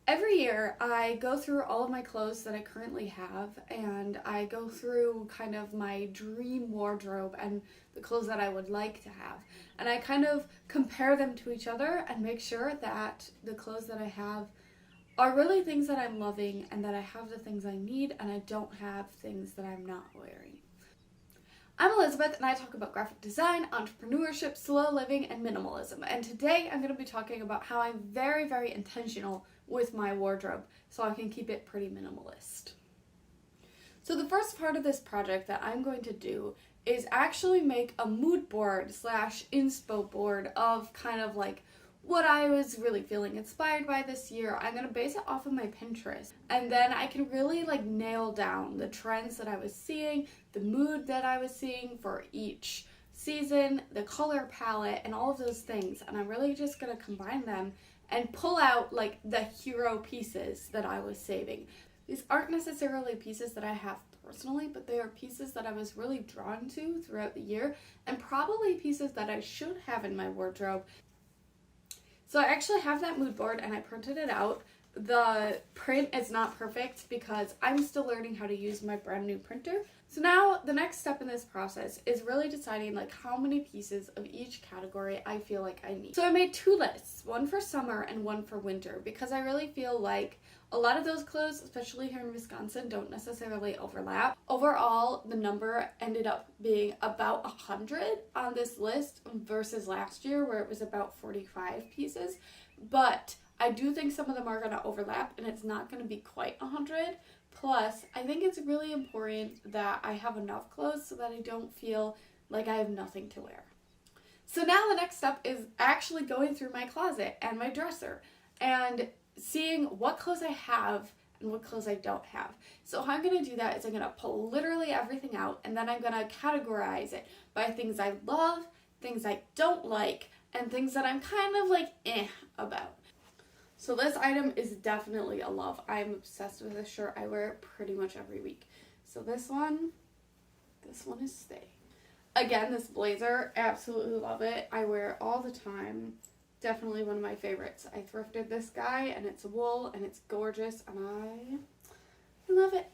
Every year I go through all of my clothes that I currently have, and I go through kind of my dream wardrobe and the clothes that I would like to have. And I kind of compare them to each other and make sure that the clothes that I have are really things that I'm loving and that I have the things I need and I don't have things that I'm not wearing. I'm Elizabeth, and I talk about graphic design, entrepreneurship, slow living, and minimalism. And today I'm going to be talking about how I'm very, very intentional with my wardrobe so I can keep it pretty minimalist. So the first part of this project that I'm going to do is actually make a mood board / inspo board of kind of like what I was really feeling inspired by this year. I'm going to base it off of my Pinterest, and then I can really like nail down the trends that I was seeing, the mood that I was seeing for each season, the color palette, and all of those things. And I'm really just going to combine them and pull out like the hero pieces that I was saving. These aren't necessarily pieces that I have personally, but they are pieces that I was really drawn to throughout the year, and probably pieces that I should have in my wardrobe. So I actually have that mood board and I printed it out. The print is not perfect because I'm still learning how to use my brand new printer. So now the next step in this process is really deciding like how many pieces of each category I feel like I need. So I made two lists, one for summer and one for winter, because I really feel like a lot of those clothes, especially here in Wisconsin, don't necessarily overlap. Overall, the number ended up being about 100 on this list versus last year where it was about 45 pieces. But I do think some of them are going to overlap and it's not going to be quite 100. Plus, I think it's really important that I have enough clothes so that I don't feel like I have nothing to wear. So now the next step is actually going through my closet and my dresser and seeing what clothes I have and what clothes I don't have. So how I'm going to do that is I'm going to pull literally everything out, and then I'm going to categorize it by things I love, things I don't like, and things that I'm kind of like about. So this item is definitely a love. I'm obsessed with this shirt. I wear it pretty much every week. So this one is stay. Again, this blazer, absolutely love it. I wear it all the time. Definitely one of my favorites. I thrifted this guy and it's wool and it's gorgeous and I love it.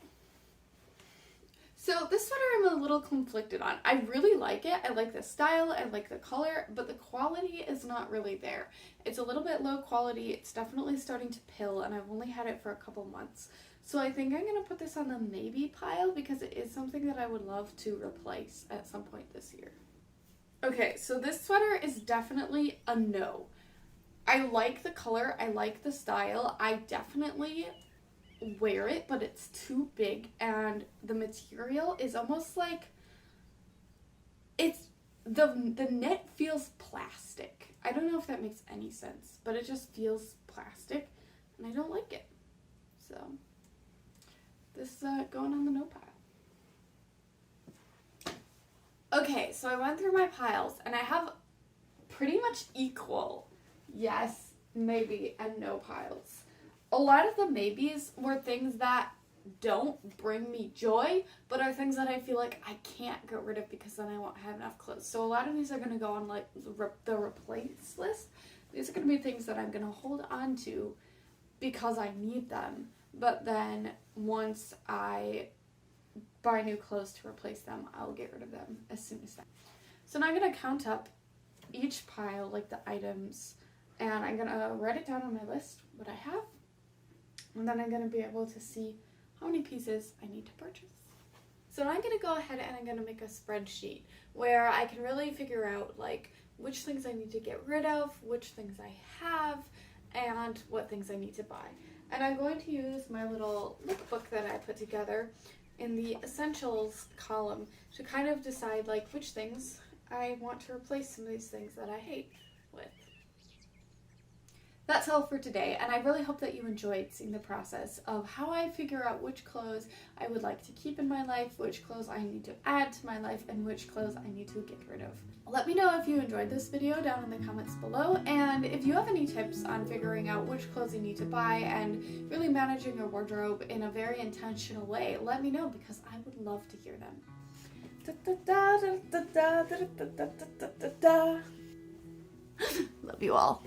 So this sweater I'm a little conflicted on. I really like it. I like the style, I like the color, but the quality is not really there. It's a little bit low quality. It's definitely starting to pill and I've only had it for a couple months. So I think I'm going to put this on the maybe pile because it is something that I would love to replace at some point this year. Okay, so this sweater is definitely a no. I like the color, I like the style, I definitely wear it, but it's too big and the material is almost like the knit feels plastic. I don't know if that makes any sense, but it just feels plastic and I don't like it. So this is going on the no pile. Okay, so I went through my piles and I have pretty much equal yes, maybe, and no piles. A lot of the maybes were things that don't bring me joy, but are things that I feel like I can't get rid of because then I won't have enough clothes. So a lot of these are going to go on like the replace list. These are going to be things that I'm going to hold on to because I need them. But then once I buy new clothes to replace them, I'll get rid of them as soon as that. So now I'm going to count up each pile, like the items, and I'm going to write it down on my list, what I have, and then I'm going to be able to see how many pieces I need to purchase. So now I'm going to go ahead and I'm going to make a spreadsheet where I can really figure out like which things I need to get rid of, which things I have, and what things I need to buy. And I'm going to use my little lookbook that I put together in the essentials column to kind of decide like which things I want to replace some of these things that I hate with. That's all for today, and I really hope that you enjoyed seeing the process of how I figure out which clothes I would like to keep in my life, which clothes I need to add to my life, and which clothes I need to get rid of. Let me know if you enjoyed this video down in the comments below, and if you have any tips on figuring out which clothes you need to buy and really managing your wardrobe in a very intentional way, let me know because I would love to hear them. Love you all.